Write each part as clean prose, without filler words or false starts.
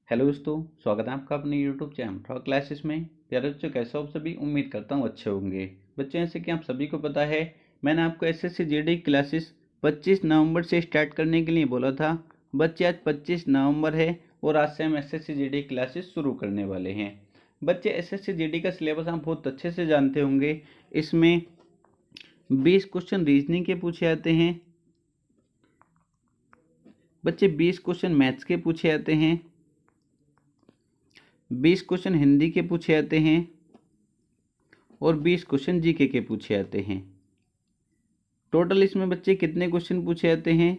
Hello दोस्तों, स्वागत है आपका अपने यूट्यूब चैनल फ्रॉग क्लासेस में। प्यारे बच्चों, कैसे हो आप सभी? उम्मीद करता हूँ अच्छे होंगे। बच्चों, जैसे कि आप सभी को पता है, मैंने आपको एसएससी जीडी क्लासेस 25 नवंबर से स्टार्ट करने के लिए बोला था। बच्चे, आज 25 नवंबर है और आज से हम एसएससी जीडी क्लासेस शुरू करने वाले हैं। बच्चे, एसएससी जीडी का सिलेबस आप बहुत अच्छे से जानते होंगे। इसमें 20 क्वेश्चन रीजनिंग के पूछे जाते हैं। बच्चे, 20 क्वेश्चन मैथ्स के पूछे जाते हैं, 20 क्वेश्चन हिंदी के पूछे जाते हैं और 20 क्वेश्चन जीके के पूछे जाते हैं। टोटल इसमें बच्चे कितने क्वेश्चन पूछे जाते हैं?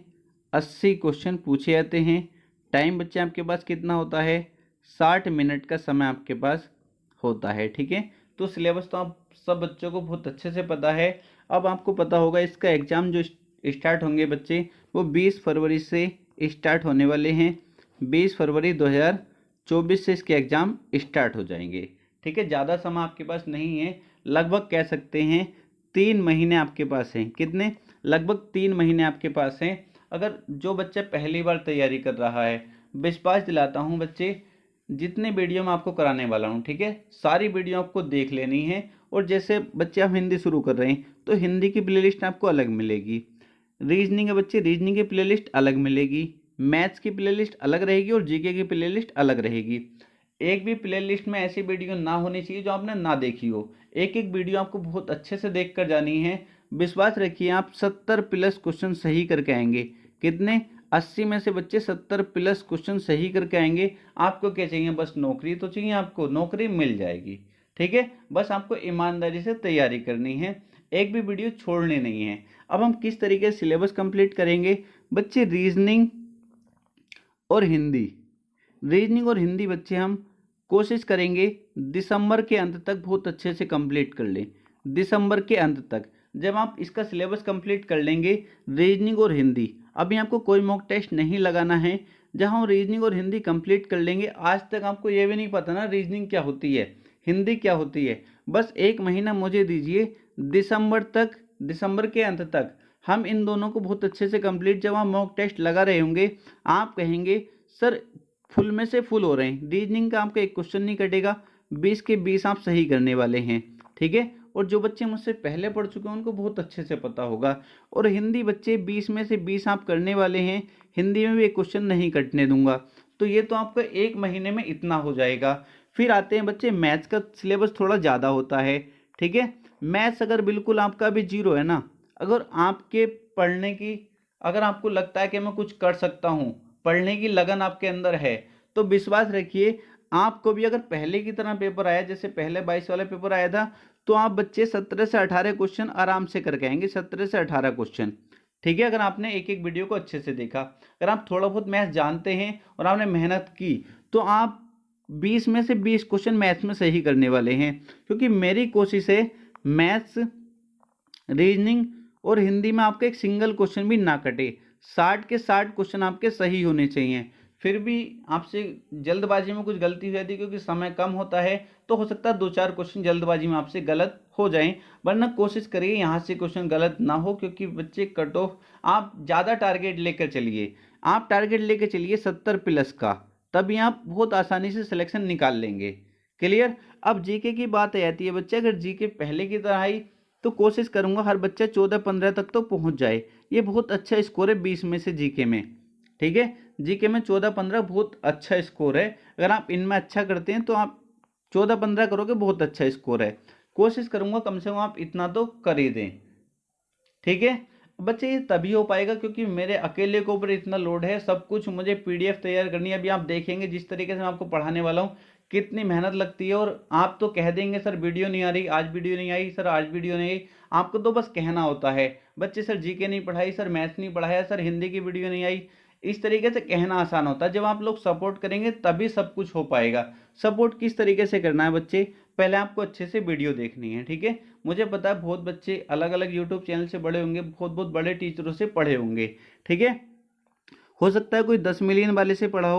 80 क्वेश्चन पूछे जाते हैं। टाइम बच्चे आपके पास कितना होता है? 60 मिनट का समय आपके पास होता है। ठीक है, तो सिलेबस तो आप सब बच्चों को बहुत अच्छे से पता है। अब आपको पता होगा इसका एग्ज़ाम जो स्टार्ट होंगे बच्चे, वो 20 फरवरी से स्टार्ट होने वाले हैं। 20 फरवरी 2024 से इसके एग्ज़ाम स्टार्ट हो जाएंगे। ठीक है, ज़्यादा समय आपके पास नहीं है, लगभग कह सकते हैं 3 महीने आपके पास हैं। कितने? लगभग 3 महीने आपके पास हैं। अगर जो बच्चा पहली बार तैयारी कर रहा है, विश्वास दिलाता हूँ बच्चे, जितने वीडियो मैं आपको कराने वाला हूँ, ठीक है, सारी वीडियो आपको देख लेनी है। और जैसे बच्चे आप हिंदी शुरू कर रहे हैं तो हिंदी की प्लेलिस्ट आपको अलग मिलेगी। रीजनिंग है बच्चे, रीजनिंग की प्लेलिस्ट अलग मिलेगी। मैथ्स की प्लेलिस्ट अलग रहेगी और जीके की प्लेलिस्ट अलग रहेगी। एक भी प्लेलिस्ट में ऐसी वीडियो ना होनी चाहिए जो आपने ना देखी हो। एक एक वीडियो आपको बहुत अच्छे से देख कर जानी है। विश्वास रखिए, आप 70 प्लस क्वेश्चन सही करके आएंगे। कितने? 80 में से बच्चे 70 प्लस क्वेश्चन सही करके आएंगे। आपको क्या चाहिए? बस नौकरी तो चाहिए, आपको नौकरी मिल जाएगी। ठीक है, बस आपको ईमानदारी से तैयारी करनी है, एक भी वीडियो छोड़नी नहीं है। अब हम किस तरीके से सिलेबस कंप्लीट करेंगे बच्चे? रीजनिंग और हिंदी बच्चे हम कोशिश करेंगे दिसंबर के अंत तक बहुत अच्छे से कंप्लीट कर लें। दिसंबर के अंत तक जब आप इसका सिलेबस कंप्लीट कर लेंगे, रीजनिंग और हिंदी, अभी आपको कोई मॉक टेस्ट नहीं लगाना है। जहां हम रीजनिंग और हिंदी कंप्लीट कर लेंगे, आज तक आपको ये भी नहीं पता ना रीजनिंग क्या होती है, हिंदी क्या होती है। बस 1 महीना मुझे दीजिए, दिसंबर तक, दिसंबर के अंत तक हम इन दोनों को बहुत अच्छे से कंप्लीट, जब हम मॉक टेस्ट लगा रहे होंगे, आप कहेंगे सर फुल में से फुल हो रहे हैं। रीजनिंग का आपका एक क्वेश्चन नहीं कटेगा, 20 के 20 आप सही करने वाले हैं। ठीक है, और जो बच्चे मुझसे पहले पढ़ चुके हैं उनको बहुत अच्छे से पता होगा। और हिंदी बच्चे 20 में से 20 आप करने वाले हैं, हिंदी में भी एक क्वेश्चन नहीं कटने दूंगा। तो ये तो आपका 1 महीने में इतना हो जाएगा। फिर आते हैं बच्चे, मैथ्स का सिलेबस थोड़ा ज़्यादा होता है। ठीक है, मैथ्स अगर बिल्कुल आपका भी जीरो है ना, अगर आपके पढ़ने की, अगर आपको लगता है कि मैं कुछ कर सकता हूँ, पढ़ने की लगन आपके अंदर है, तो विश्वास रखिए, आपको भी अगर पहले की तरह पेपर आया, जैसे पहले 22 वाला पेपर आया था, तो आप बच्चे 17 से 18 क्वेश्चन आराम से करके आएंगे। 17 से 18 क्वेश्चन। ठीक है, अगर आपने एक एक वीडियो को अच्छे से देखा, अगर आप थोड़ा बहुत मैथ्स जानते हैं और आपने मेहनत की, तो आप 20 में से 20 क्वेश्चन मैथ्स में सही करने वाले हैं। क्योंकि मेरी कोशिश है मैथ्स, रीजनिंग और हिंदी में आपका एक सिंगल क्वेश्चन भी ना कटे। 60 के 60 क्वेश्चन आपके सही होने चाहिए। फिर भी आपसे जल्दबाजी में कुछ गलती हो जाती है, क्योंकि समय कम होता है, तो हो सकता है 2-4 क्वेश्चन जल्दबाजी में आपसे गलत हो जाएं। वरना कोशिश करिए यहाँ से क्वेश्चन गलत ना हो, क्योंकि बच्चे कट ऑफ, आप ज़्यादा टारगेट लेकर चलिए। आप टारगेट लेकर चलिए 70 प्लस का, तभी आप बहुत आसानी से सिलेक्शन निकाल लेंगे। क्लियर? अब जीके की बात आ जाती है बच्चे, अगर जीके पहले की तरह आई तो कोशिश करूंगा हर बच्चा 14-15 तक तो पहुंच जाए। ये बहुत अच्छा स्कोर है 20 में से जीके में। ठीक है, जीके में 14-15 बहुत अच्छा स्कोर है। अगर आप इनमें अच्छा करते हैं तो आप 14-15 करोगे, बहुत अच्छा स्कोर है। कोशिश करूंगा कम से कम आप इतना तो कर ही दें। ठीक है बच्चे, ये तभी हो पाएगा क्योंकि मेरे अकेले के ऊपर इतना लोड है, सब कुछ मुझे पीडीएफ तैयार करनी है। अभी आप देखेंगे जिस तरीके से मैं आपको पढ़ाने वाला हूँ, कितनी मेहनत लगती है। और आप तो कह देंगे सर वीडियो नहीं आ रही, आज वीडियो नहीं आई, सर आज वीडियो नहीं आई। आपको तो बस कहना होता है बच्चे, सर जीके नहीं पढ़ाई, सर मैथ्स नहीं पढ़ाया, सर हिंदी की वीडियो नहीं आई। इस तरीके से कहना आसान होता है, जब आप लोग सपोर्ट करेंगे तभी सब कुछ हो पाएगा। सपोर्ट किस तरीके से करना है बच्चे? पहले आपको अच्छे से वीडियो देखनी है। ठीक है, मुझे पता है बहुत बच्चे अलग अलग यूट्यूब चैनल से बड़े होंगे, बहुत बहुत बड़े टीचरों से पढ़े होंगे। ठीक है, हो सकता है कोई 10 मिलियन वाले से पढ़ा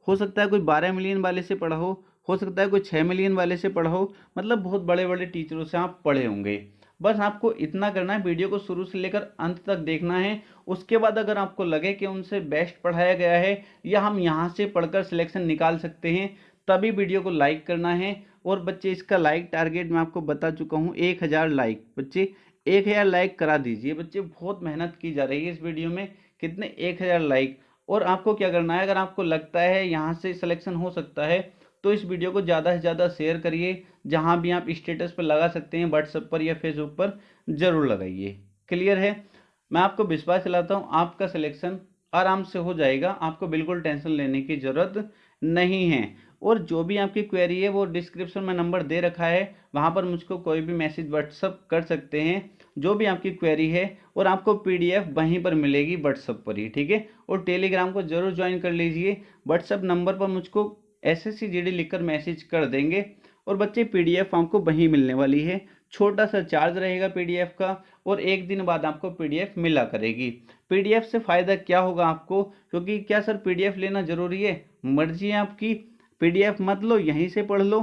हो सकता है कोई 12 मिलियन वाले से पढ़ा हो सकता है कोई 6 मिलियन वाले से पढ़ा हो, मतलब बहुत बड़े बड़े टीचरों से आप पढ़े होंगे। बस आपको इतना करना है, वीडियो को शुरू से लेकर अंत तक देखना है। उसके बाद अगर आपको लगे कि उनसे बेस्ट पढ़ाया गया है या हम यहाँ से पढ़कर सिलेक्शन निकाल सकते हैं, तभी वीडियो को लाइक करना है। और बच्चे इसका लाइक टारगेट मैं आपको बता चुका हूँ, 1000 लाइक। बच्चे 1000 लाइक करा दीजिए। बच्चे बहुत मेहनत की जा रही है इस वीडियो में, कितने 1000 लाइक। और आपको क्या करना है, अगर आपको लगता है यहाँ से सिलेक्शन हो सकता है तो इस वीडियो को ज़्यादा से ज़्यादा शेयर करिए। जहाँ भी आप स्टेटस पर लगा सकते हैं, व्हाट्सएप पर या फेसबुक पर ज़रूर लगाइए। क्लियर है? मैं आपको विश्वास दिलाता हूँ आपका सिलेक्शन आराम से हो जाएगा, आपको बिल्कुल टेंशन लेने की ज़रूरत नहीं है। और जो भी आपकी क्वेरी है वो डिस्क्रिप्शन में नंबर दे रखा है, वहाँ पर मुझको कोई भी मैसेज व्हाट्सअप कर सकते हैं जो भी आपकी क्वेरी है। और आपको पीडीएफ वहीं पर मिलेगी व्हाट्सअप पर ही, ठीक है। और टेलीग्राम को जरूर ज्वाइन कर लीजिए। व्हाट्सअप नंबर पर मुझको एसएससी जीडी लिखकर मैसेज कर देंगे और बच्चे पीडीएफ आपको वहीं मिलने वाली है। छोटा सा चार्ज रहेगा पीडीएफ का और 1 दिन बाद आपको पीडीएफ मिला करेगी। पीडीएफ से फ़ायदा क्या होगा आपको, क्योंकि क्या सर पीडीएफ लेना ज़रूरी है? मर्जी है आपकी, पीडीएफ मत लो, यहीं से पढ़ लो,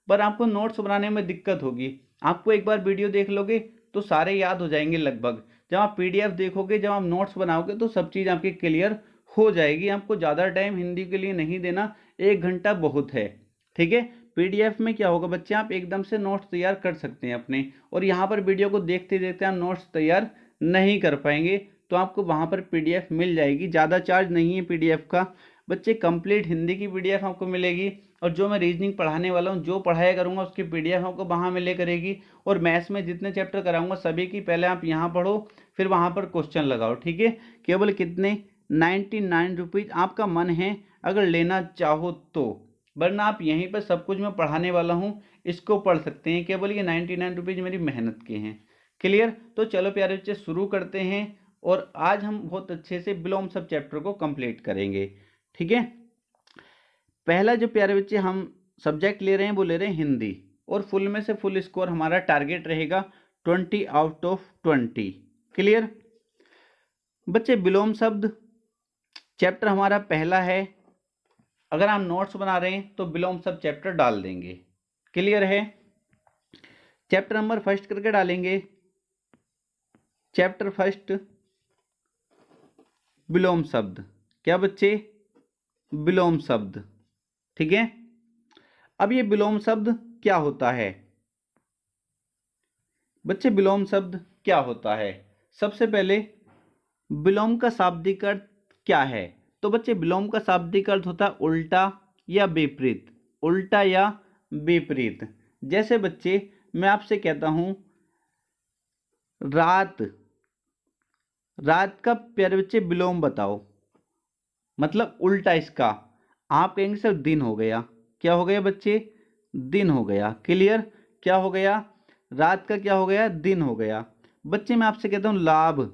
पर आपको नोट्स बनाने में दिक्कत होगी। आपको एक बार वीडियो देख लोगे तो सारे याद हो जाएंगे लगभग। जब आप पीडीएफ देखोगे, जब आप नोट्स बनाओगे तो सब चीज़ आपकी क्लियर हो जाएगी। आपको ज़्यादा टाइम हिंदी के लिए नहीं देना, 1 घंटा बहुत है, ठीक है। पीडीएफ में क्या होगा बच्चे, आप एकदम से नोट्स तैयार कर सकते हैं अपने, और यहाँ पर वीडियो को देखते देखते आप नोट्स तैयार नहीं कर पाएंगे। तो आपको वहाँ पर पीडीएफ मिल जाएगी, ज़्यादा चार्ज नहीं है पीडीएफ का। बच्चे कंप्लीट हिंदी की पीडीएफ आपको मिलेगी, और जो मैं रीजनिंग पढ़ाने वाला हूँ, जो पढ़ाया करूँगा उसकी पीडीएफ आपको वहाँ मिले करेगी। और मैथ्स में जितने चैप्टर कराऊंगा सभी की पहले आप यहाँ पढ़ो, फिर वहाँ पर क्वेश्चन लगाओ, ठीक है। केवल कितने 99 रुपीज़, आपका मन है अगर लेना चाहो तो, वरना आप यहीं पर सब कुछ मैं पढ़ाने वाला हूँ इसको पढ़ सकते हैं। केवल ये 99 रुपीज़ मेरी मेहनत के हैं। क्लियर? तो चलो प्यारे बच्चे शुरू करते हैं, और आज हम बहुत अच्छे से विलोम सब चैप्टर को कंप्लीट करेंगे, ठीक है। पहला जो प्यारे बच्चे हम सब्जेक्ट ले रहे हैं वो ले रहे हैं हिंदी, और फुल में से फुल स्कोर हमारा टारगेट रहेगा 20 आउट ऑफ 20। क्लियर? बच्चे विलोम शब्द चैप्टर हमारा पहला है। अगर आप नोट्स बना रहे हैं तो विलोम शब्द चैप्टर डाल देंगे। क्लियर है? चैप्टर नंबर फर्स्ट करके डालेंगे, चैप्टर फर्स्ट विलोम शब्द। क्या बच्चे? विलोम शब्द, ठीक है। अब ये विलोम शब्द क्या होता है बच्चे? विलोम शब्द क्या होता है, सबसे पहले विलोम का शाब्दिक अर्थ क्या है? तो बच्चे विलोम का शाब्दिक अर्थ होता है उल्टा या विपरीत, उल्टा या विपरीत। जैसे बच्चे मैं आपसे कहता हूं रात, रात का प्यारे बच्चे विलोम बताओ, मतलब उल्टा इसका। आप कहेंगे सर दिन हो गया। क्या हो गया बच्चे? दिन हो गया। क्लियर? क्या हो गया? रात का क्या हो गया? दिन हो गया। बच्चे मैं आपसे कहता हूं लाभ,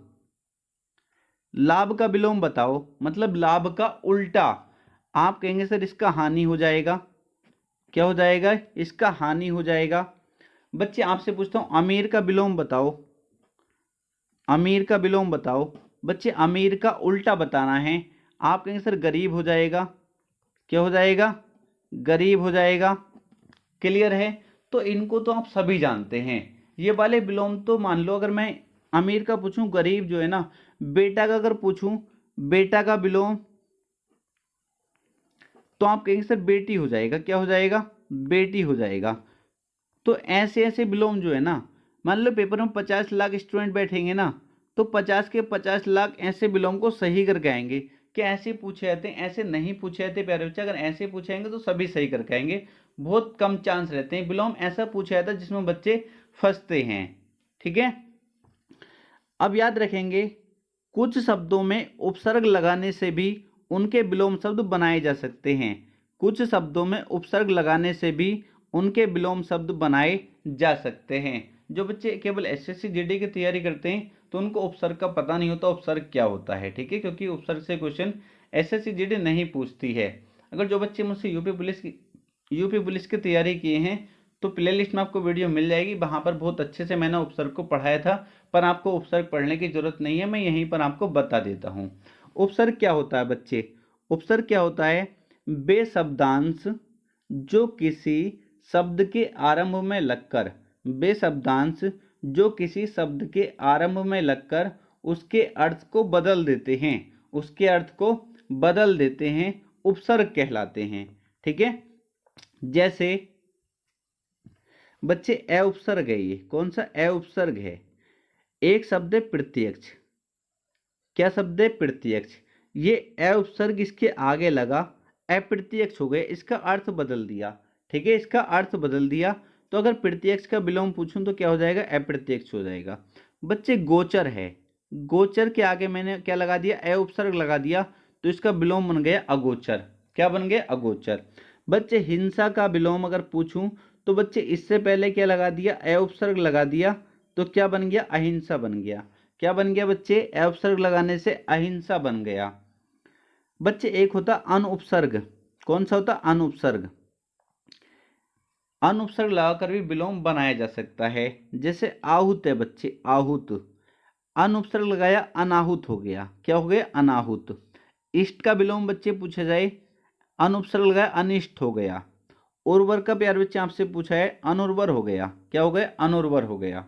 लाभ का विलोम बताओ, मतलब लाभ का उल्टा। आप कहेंगे सर इसका हानि हो जाएगा। क्या हो जाएगा? इसका हानि हो जाएगा। बच्चे आपसे पूछता हूं अमीर का विलोम बताओ, अमीर का विलोम बताओ। बच्चे अमीर का उल्टा बताना है। आप कहेंगे सर गरीब हो जाएगा। क्या हो जाएगा? गरीब हो जाएगा। क्लियर है? तो इनको तो आप सभी जानते हैं। ये वाले विलोम तो मान लो, अगर मैं अमीर का पूछूं गरीब जो है ना, बेटा का अगर पूछूं बेटा का विलोम, तो आप कहेंगे सर बेटी हो जाएगा। क्या हो जाएगा? बेटी हो जाएगा। तो ऐसे ऐसे विलोम जो है ना, मान लो पेपर में 50 लाख स्टूडेंट बैठेंगे ना, तो 50 के 50 लाख ऐसे विलोम को सही करके आएंगे। क्या ऐसे पूछे जाते हैं? ऐसे नहीं पूछे जाते प्यारे बच्चे। अगर ऐसे पूछेंगे तो सभी सही करके आएंगे, बहुत कम चांस रहते हैं। विलोम ऐसा पूछा जाता है जिसमें बच्चे फंसते हैं, ठीक है। अब याद रखेंगे कुछ शब्दों में उपसर्ग लगाने से भी उनके विलोम शब्द बनाए जा सकते हैं। कुछ शब्दों में उपसर्ग लगाने से भी उनके विलोम शब्द बनाए जा सकते हैं। जो बच्चे केवल एसएससी जीडी की तैयारी करते हैं तो उनको उपसर्ग का पता नहीं होता उपसर्ग क्या होता है, ठीक है, क्योंकि उपसर्ग से क्वेश्चन एसएससी जीडी नहीं पूछती है। अगर जो बच्चे मुझसे यूपी पुलिस की तैयारी किए हैं तो प्ले लिस्ट में आपको वीडियो मिल जाएगी, वहाँ पर बहुत अच्छे से मैंने उपसर्ग को पढ़ाया था। पर आपको उपसर्ग पढ़ने की जरूरत नहीं है, मैं यहीं पर आपको बता देता हूँ। उपसर्ग क्या होता है बच्चे? उपसर्ग क्या होता है? वे शब्दांश जो किसी शब्द के आरंभ में लगकर, वे शब्दांश जो किसी शब्द के आरंभ में लगकर उसके अर्थ को बदल देते हैं, उसके अर्थ को बदल देते हैं, उपसर्ग कहलाते हैं। ठीक है, जैसे बच्चे अ उपसर्ग है, ये कौन सा अ उपसर्ग है? एक शब्द है प्रत्यक्ष। क्या शब्द है? प्रत्यक्ष। ये अ उपसर्ग इसके आगे लगा, अप्रत्यक्ष हो गया, इसका अर्थ बदल दिया। ठीक है, इसका अर्थ बदल दिया, तो अगर प्रत्यक्ष का विलोम पूछूं तो क्या हो जाएगा? अप्रत्यक्ष हो जाएगा। बच्चे गोचर है, गोचर के आगे मैंने क्या लगा दिया? अ उपसर्ग लगा दिया, तो इसका विलोम बन गया अगोचर। क्या बन गया? अगोचर। बच्चे हिंसा का विलोम अगर पूछूं तो बच्चे इससे पहले क्या लगा दिया? अ उपसर्ग लगा दिया, तो क्या बन गया? अहिंसा बन गया। क्या बन गया बच्चे? अ उपसर्ग लगाने से अहिंसा बन गया। बच्चे एक होता अनुपसर्ग, कौन सा होता? अनुपसर्ग। अनुपसर्ग लगाकर भी विलोम बनाया जा सकता है, जैसे आहूत है बच्चे, आहूत। अनुपसर्ग लगाया, अनाहुत हो गया। क्या हो गया? अनाहुत। इष्ट का विलोम बच्चे पूछा जाए, अनुपसर्ग लगाया, अनिष्ट हो गया। उर्वर का प्यार बच्चे आपसे पूछा है, अनुर्वर हो गया। क्या हो गया? अनुर्वर हो गया।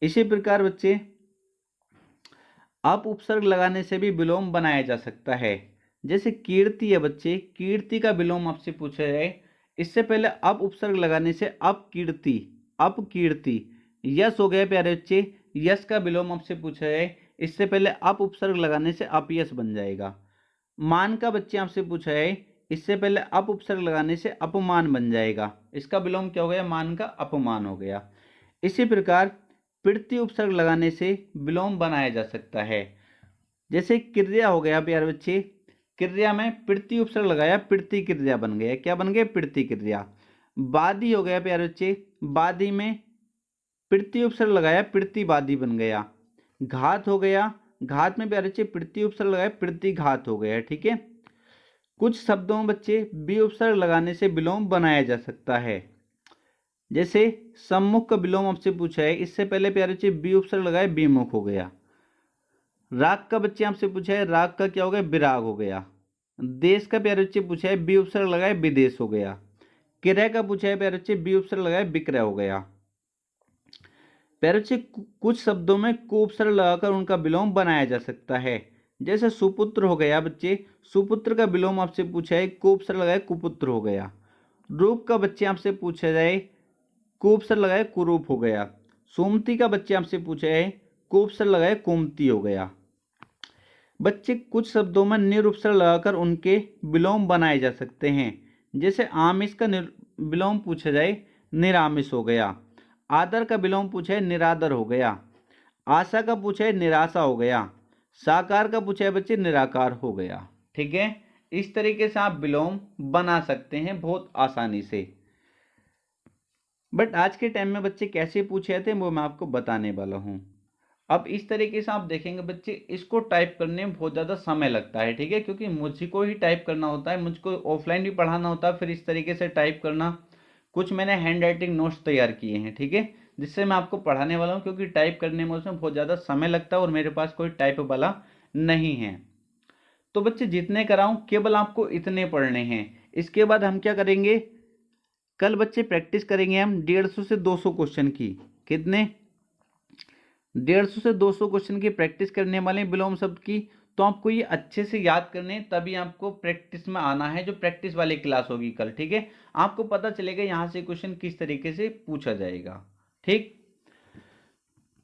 इसी प्रकार बच्चे अप उपसर्ग लगाने से भी विलोम बनाया जा सकता है, जैसे कीर्ति है बच्चे, कीर्ति का विलोम आपसे पूछा जाए, इससे पहले अप उपसर्ग लगाने से अपकीर्ति, अपकीर्ति। यश हो गया प्यारे बच्चे, यश का विलोम आपसे पूछा जाए, इससे पहले अप उपसर्ग लगाने से अपयश बन जाएगा। मान का बच्चे आपसे पूछा है, इससे पहले अप उपसर्ग लगाने से अपमान बन जाएगा, इसका विलोम क्या हो गया? मान का अपमान हो गया। इसी प्रकार प्रत्यय उपसर्ग लगाने से विलोम बनाया जा सकता है, जैसे क्रिया हो गया प्यारे बच्चे, क्रिया में प्रत्यय उपसर्ग लगाया, प्रत्यय क्रिया बन गया। क्या बन गया? प्रत्यय क्रिया। वादी हो गया प्यारे बच्चे, वादी में प्रत्यय उपसर्ग लगाया, प्रतिवादी बन गया। घात हो गया, घात में प्यारे बच्चे प्रत्यय उपसर्ग लगाया, प्रतिघात हो गया। ठीक है, कुछ शब्दों में बच्चे बी उपसर्ग लगाने से विलोम बनाया जा सकता है, जैसे सम्मुख का विलोम आपसे पूछा है, इससे पहले प्यारे बच्चे बी उपसर्ग लगाए, विमुख हो गया। राग का बच्चे आपसे पूछा है, राग का क्या हो गया? विराग हो गया। देश का प्यारे बच्चे पूछा है, बी उपसर्ग लगाए, विदेश हो गया। क्रय का पूछा है प्यारे बच्चे, बी उपसर्ग लगाए, विक्रय हो गया। प्यारे बच्चे कुछ शब्दों में को उपसर्ग लगाकर उनका विलोम बनाया जा सकता है, जैसे सुपुत्र हो गया बच्चे, सुपुत्र का विलोम आपसे पूछा है, को उपसर्ग लगाए, कुपुत्र हो गया। रूप का बच्चे आपसे पूछा जाए, को उपसर्ग लगाए, कुरूप हो गया। सुमति का बच्चे आपसे पूछा है, को उपसर्ग लगाए, कुमति हो गया। बच्चे कुछ शब्दों में निरुपसर्ग लगाकर उनके विलोम बनाए जा सकते हैं, जैसे आमिष का विलोम पूछा जाए, निरामिष हो गया। आदर का विलोम पूछा है, निरादर हो गया। आशा का पूछा है, निराशा हो गया। साकार का पूछा है बच्चे, निराकार हो गया। ठीक है, इस तरीके से आप विलोम बना सकते हैं बहुत आसानी से। बट आज के टाइम में बच्चे कैसे पूछे जाते हैं वो मैं आपको बताने वाला हूँ। अब इस तरीके से आप देखेंगे बच्चे, इसको टाइप करने में बहुत ज़्यादा समय लगता है। ठीक है, क्योंकि मुझको ही टाइप करना होता है, मुझको ऑफलाइन भी पढ़ाना होता है, फिर इस तरीके से टाइप करना। कुछ मैंने हैंड राइटिंग नोट्स तैयार किए हैं, ठीक है, जिससे मैं आपको पढ़ाने वाला हूँ, क्योंकि टाइप करने में उसमें बहुत ज़्यादा समय लगता है और मेरे पास कोई टाइप वाला नहीं है। तो बच्चे जितने कराऊँ केवल आपको इतने पढ़ने हैं। इसके बाद हम क्या करेंगे, कल बच्चे प्रैक्टिस करेंगे हम 150 से 200 क्वेश्चन की। कितने? 150 से 200 क्वेश्चन की प्रैक्टिस करने वाले हैं विलोम शब्द की। तो आपको ये अच्छे से याद करने, तभी आपको प्रैक्टिस में आना है, जो प्रैक्टिस वाली क्लास होगी कल। ठीक है, आपको पता चलेगा यहाँ से क्वेश्चन किस तरीके से पूछा जाएगा। ठीक,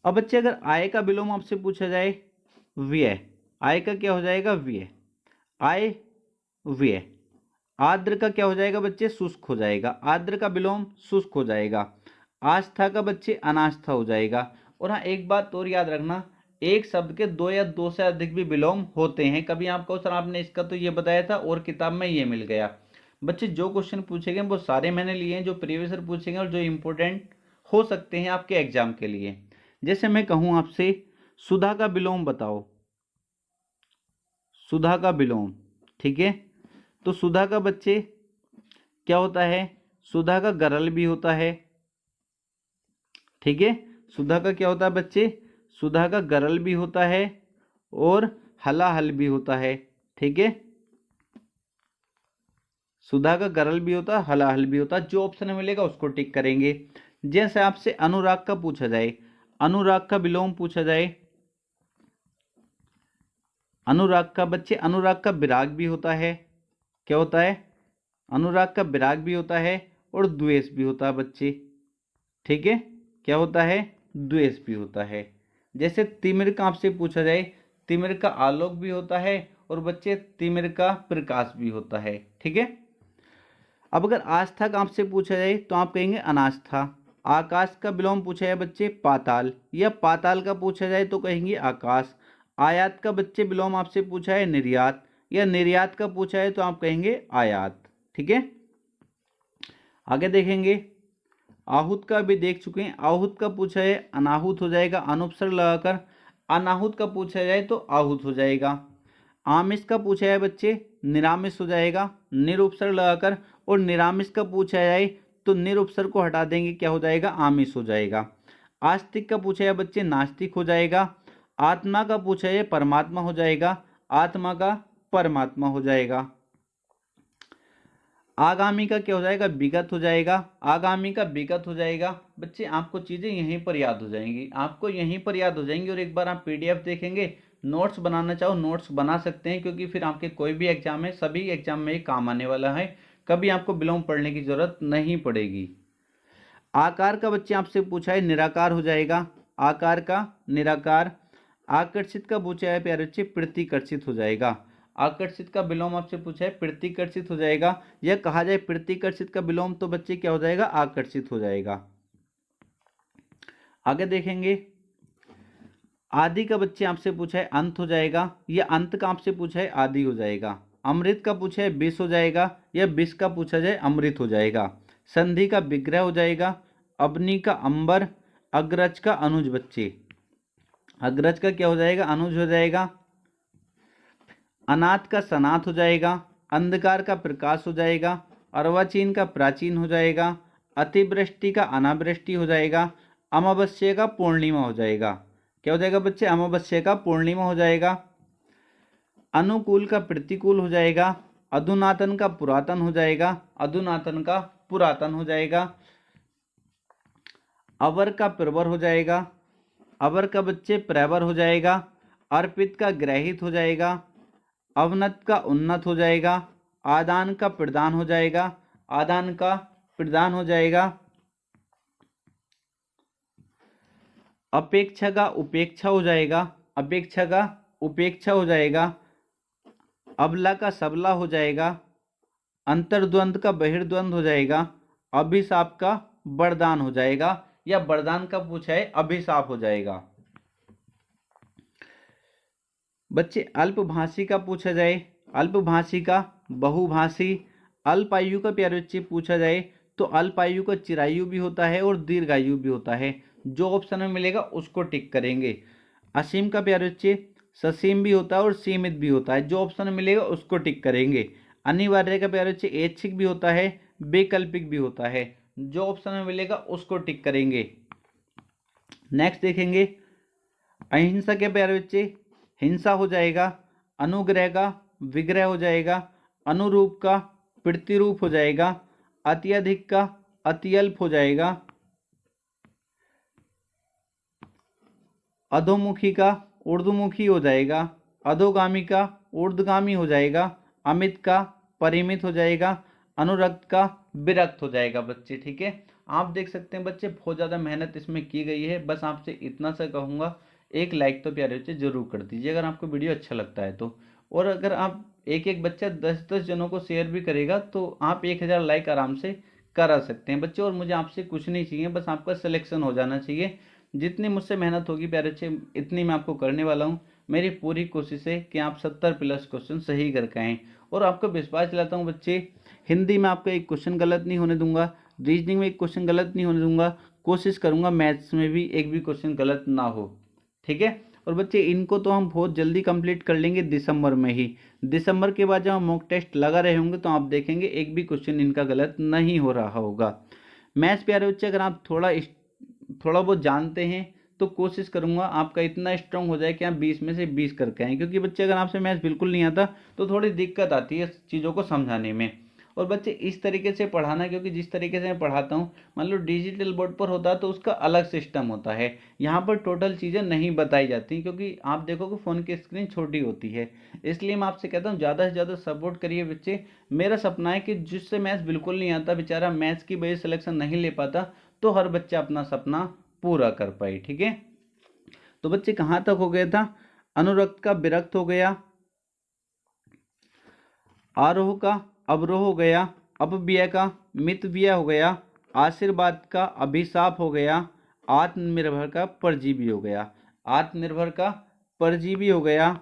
अब बच्चे अगर आय का विलोम आपसे पूछा जाए, व्यय, आय का क्या हो जाएगा? व्यय, आय व्यय। आर्द्र का क्या हो जाएगा बच्चे? शुष्क हो जाएगा। आर्द्र का विलोम शुष्क हो जाएगा। आस्था का बच्चे अनास्था हो जाएगा। और हाँ, एक बात और याद रखना, एक शब्द के दो या दो से अधिक भी विलोम होते हैं। कभी आपको सर आपने इसका तो ये बताया था और किताब में ये मिल गया। बच्चे जो क्वेश्चन पूछे गए वो सारे मैंने लिए हैं, जो प्रीवियस ईयर पूछे गए और जो इंपॉर्टेंट हो सकते हैं आपके एग्जाम के लिए। जैसे मैं कहूँ आपसे, सुधा का विलोम बताओ, सुधा का विलोम। ठीक है, तो सुधा का बच्चे क्या होता है? सुधा का गरल भी होता है। ठीक है, सुधा का क्या होता है बच्चे? सुधा का गरल भी होता है और हलाहल भी होता है। ठीक है, सुधा का गरल भी होता है, हलाहल भी होता है। जो ऑप्शन मिलेगा उसको टिक करेंगे। जैसे आपसे अनुराग का पूछा जाए, अनुराग का विलोम पूछा जाए, अनुराग का बच्चे, अनुराग का विराग भी होता है, क्या होता है, अनुराग का विराग भी होता है और द्वेष भी होता है बच्चे, ठीक है, क्या होता है, द्वेष भी होता है। जैसे तिमिर का आपसे पूछा जाए, तिमिर का आलोक भी होता है और बच्चे तिमिर का प्रकाश भी होता है, ठीक है। अब अगर आस्था का आपसे पूछा जाए तो आप कहेंगे अनास्था। आकाश का विलोम पूछा जाए बच्चे पाताल, या पाताल का पूछा जाए तो कहेंगे आकाश। आयात का बच्चे विलोम आपसे पूछा है निर्यात, या निर्यात का पूछा है तो आप कहेंगे आयात, ठीक है। आगे देखेंगे, आहूत का भी देख चुके हैं। आहूत का पूछा है अनाहुत हो जाएगा अनुपसर्ग लगाकर, अनाहुत का पूछा जाए तो आहूत हो जाएगा। आमिष का पूछा है बच्चे निरामिष हो जाएगा निरुपसर्ग लगाकर, और निरामिष का पूछा जाए तो निरुपसर्ग को हटा देंगे, क्या हो जाएगा, आमिष हो जाएगा। आस्तिक का पूछा है बच्चे नास्तिक हो जाएगा। आत्मा का पूछा है परमात्मा हो जाएगा, आत्मा का परमात्मा हो जाएगा। आगामी का क्या हो जाएगा, विगत हो जाएगा, आगामी का विगत हो जाएगा। बच्चे आपको चीजें यहीं पर याद हो जाएंगी, आपको यहीं पर याद हो जाएंगी। और एक बार आप पीडीएफ देखेंगे, नोट्स बनाना चाहो नोट्स बना सकते हैं, क्योंकि फिर आपके कोई भी एग्जाम है, सभी एग्जाम में ये काम आने वाला है, कभी आपको विलोम पढ़ने की जरूरत नहीं पड़ेगी। आकार का बच्चे आपसे पूछा है निराकार हो जाएगा, आकार का निराकार। आकर्षित का पूछा है प्यारे बच्चे प्रतिकर्षित हो जाएगा। आकर्षित का विलोम आपसे पूछा है प्रतिकर्षित हो जाएगा, या कहा जाए प्रतिकर्षित का विलोम तो बच्चे क्या हो जाएगा, आकर्षित हो जाएगा। आगे देखेंगे, आदि का बच्चे आपसे पूछा है अंत हो जाएगा, या अंत का आपसे पूछा है आदि हो जाएगा। अमृत का पूछा है विष हो जाएगा, या विष का पूछा जाए अमृत हो जाएगा। संधि का विग्रह हो जाएगा। अग्नि का अंबर। अग्रज का अनुज बच्चे, अग्रज का क्या हो जाएगा, अनुज हो जाएगा। अनाथ का सनाथ हो जाएगा। अंधकार का प्रकाश हो जाएगा। अर्वाचीन का प्राचीन हो जाएगा। अतिवृष्टि का अनावृष्टि हो जाएगा। अमावस्या का पूर्णिमा हो जाएगा, क्या हो जाएगा बच्चे, अमावस्या का पूर्णिमा हो जाएगा। अनुकूल का प्रतिकूल हो जाएगा। अधुनातन का पुरातन हो जाएगा, अधुनातन का पुरातन हो जाएगा। अवर का प्रवर हो जाएगा, अवर का बच्चे प्रवर हो जाएगा। अर्पित का ग्रहित हो जाएगा। अवनत का उन्नत हो जाएगा। आदान का प्रदान हो जाएगा, आदान का प्रदान हो जाएगा। अपेक्षा का उपेक्षा हो जाएगा, अपेक्षा का उपेक्षा हो जाएगा। अबला का सबला हो जाएगा। अंतर्द्वंद का बहिर्द्वंद हो जाएगा। अभिशाप का वरदान हो जाएगा, या वरदान का पूछा है अभिशाप हो जाएगा। बच्चे अल्पभाषी का पूछा जाए, अल्पभाषी का बहुभाषी। अल्पायु का प्यारे बच्चे पूछा जाए तो अल्पायु का चिरायु भी होता है और दीर्घायु भी होता है, जो ऑप्शन में मिलेगा उसको टिक करेंगे। असीम का प्यारे बच्चे ससीम भी होता है और सीमित भी होता है, जो ऑप्शन में मिलेगा उसको टिक करेंगे। अनिवार्य का प्यारे बच्चे ऐच्छिक भी होता है, वैकल्पिक भी होता है, जो ऑप्शन में मिलेगा उसको टिक करेंगे। नेक्स्ट देखेंगे, अहिंसा के प्यारे बच्चे हिंसा हो जाएगा। अनुग्रह का विग्रह हो जाएगा। अनुरूप का प्रतिरूप हो जाएगा। अत्यधिक का अत्यल्प हो जाएगा। अधोमुखी का ऊर्ध्वमुखी हो जाएगा। अधोगामी का ऊर्ध्वगामी हो जाएगा। अमित का परिमित हो जाएगा। अनुरक्त का विरक्त हो जाएगा बच्चे, ठीक है। आप देख सकते हैं बच्चे बहुत ज़्यादा मेहनत इसमें की गई है। बस आपसे इतना सा कहूँगा, एक लाइक तो प्यारे बच्चे जरूर कर दीजिए अगर आपको वीडियो अच्छा लगता है तो। और अगर आप एक एक बच्चा 10-10 जनों को शेयर भी करेगा तो आप 1000 लाइक आराम से करा सकते हैं बच्चे। और मुझे आपसे कुछ नहीं चाहिए, बस आपका सिलेक्शन हो जाना चाहिए। जितनी मुझसे मेहनत होगी प्यारे बच्चे इतनी मैं आपको करने वाला हूँ। मेरी पूरी कोशिश है कि आप 70+ क्वेश्चन सही करके आएँ। और आपको विश्वास दिलाता हूँ बच्चे, हिंदी में आपका एक क्वेश्चन गलत नहीं होने दूंगा, रीजनिंग में एक क्वेश्चन गलत नहीं होने दूंगा, कोशिश करूंगा मैथ्स में भी एक भी क्वेश्चन गलत ना हो, ठीक है। और बच्चे इनको तो हम बहुत जल्दी कंप्लीट कर लेंगे दिसंबर में ही। दिसंबर के बाद जब हम मॉक टेस्ट लगा रहे होंगे तो आप देखेंगे एक भी क्वेश्चन इनका गलत नहीं हो रहा होगा। मैथ्स प्यारे बच्चे अगर आप थोड़ा बहुत जानते हैं तो कोशिश करूंगा आपका इतना स्ट्रांग हो जाए कि आप 20 में से 20 करके आएँ, क्योंकि बच्चे अगर आपसे मैथ्स बिल्कुल नहीं आता तो थोड़ी दिक्कत आती है चीज़ों को समझाने में। और बच्चे इस तरीके से पढ़ाना, क्योंकि जिस तरीके से मैं पढ़ाता हूँ, मान लो डिजिटल बोर्ड पर होता है तो उसका अलग सिस्टम होता है, यहाँ पर टोटल चीज़ें नहीं बताई जाती, क्योंकि आप देखोगे फ़ोन की स्क्रीन छोटी होती है। इसलिए मैं आपसे कहता हूँ ज़्यादा से ज़्यादा सपोर्ट करिए बच्चे। मेरा सपना है कि जिससे मैथ्स बिल्कुल नहीं आता, बेचारा मैथ्स की वजह से सिलेक्शन नहीं ले पाता, तो हर बच्चा अपना सपना पूरा कर पाए। ठीक है, तो बच्चे कहाँ तक हो गया था? अनुरक्त का विरक्त हो गया, आरोह का अवरोह हो गया, अपव्यय का मितव्यय हो गया, आशीर्वाद का अभिशाप हो गया, आत्मनिर्भर का परजीवी हो गया। आत्मनिर्भर का परजीवी हो गया।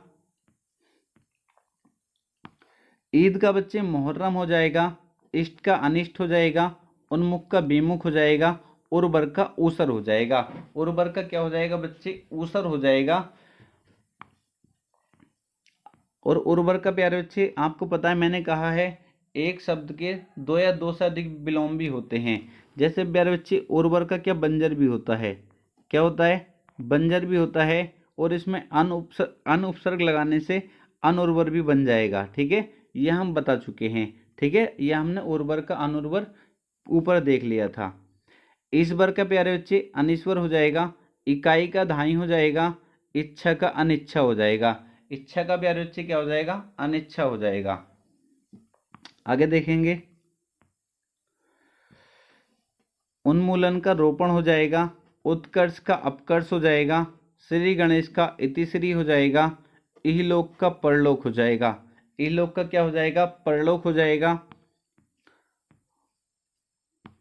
ईद का बच्चे मुहर्रम हो जाएगा, इष्ट का अनिष्ट हो जाएगा, उन्मुख का विमुख हो जाएगा, उर्वर का ऊसर हो जाएगा। उर्वर का क्या हो जाएगा बच्चे? ऊसर हो जाएगा। और उर्वर का प्यारे बच्चे आपको पता है, मैंने कहा है एक शब्द के दो या दो से अधिक विलोम भी होते हैं। जैसे प्यारे बच्चे उर्वर का क्या बंजर भी होता है, क्या होता है? बंजर भी होता है, और इसमें अन उपसर्ग लगाने से अनुर्वर भी बन जाएगा। ठीक है, यह हम बता चुके हैं। ठीक है, यह हमने उर्वर का अनुर्वर ऊपर देख लिया था। ईश्वर का प्यारे बच्चे अनिश्वर हो जाएगा, इकाई का धाई हो जाएगा, इच्छा का अनिच्छा हो जाएगा। इच्छा का प्यारे बच्चे क्या हो जाएगा? अनिच्छा हो जाएगा। आगे देखेंगे, उन्मूलन का रोपण हो जाएगा, उत्कर्ष का अपकर्ष हो जाएगा, श्री गणेश का इतिश्री हो जाएगा, इहलोक का परलोक हो जाएगा। इहलोक का क्या हो जाएगा? परलोक हो जाएगा।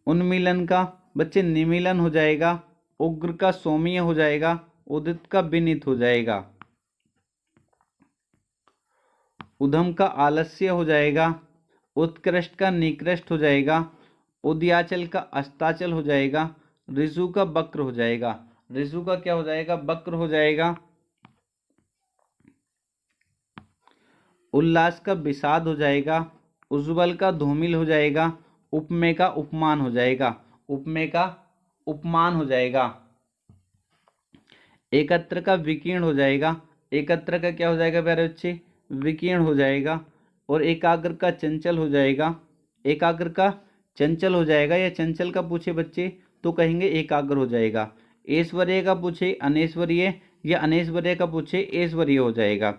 उन्मीलन का बच्चे निमीलन हो जाएगा, उग्र का सौम्य हो जाएगा, उदित का विनित हो जाएगा, उधम का आलस्य हो जाएगा, उत्कृष्ट का निकृष्ट हो जाएगा, उदयाचल का अस्ताचल हो जाएगा, ऋजु का वक्र हो जाएगा। ऋजु का क्या हो जाएगा? वक्र हो जाएगा। उल्लास का विषाद हो जाएगा, उज्ज्वल का धूमिल हो जाएगा, उपमेय का उपमान हो जाएगा। उपमेय का उपमान हो जाएगा। एकत्र का विकीर्ण हो जाएगा। एकत्र का क्या हो जाएगा प्यारे बच्चे? विकीर्ण हो जाएगा। और एकाग्र का चंचल हो जाएगा। एकाग्र का चंचल हो जाएगा, या चंचल का पूछे बच्चे तो कहेंगे एकाग्र हो जाएगा। ऐश्वर्य का पूछे अनेश्वर्य, या अनेश्वर्य का पूछे ऐश्वर्य हो जाएगा।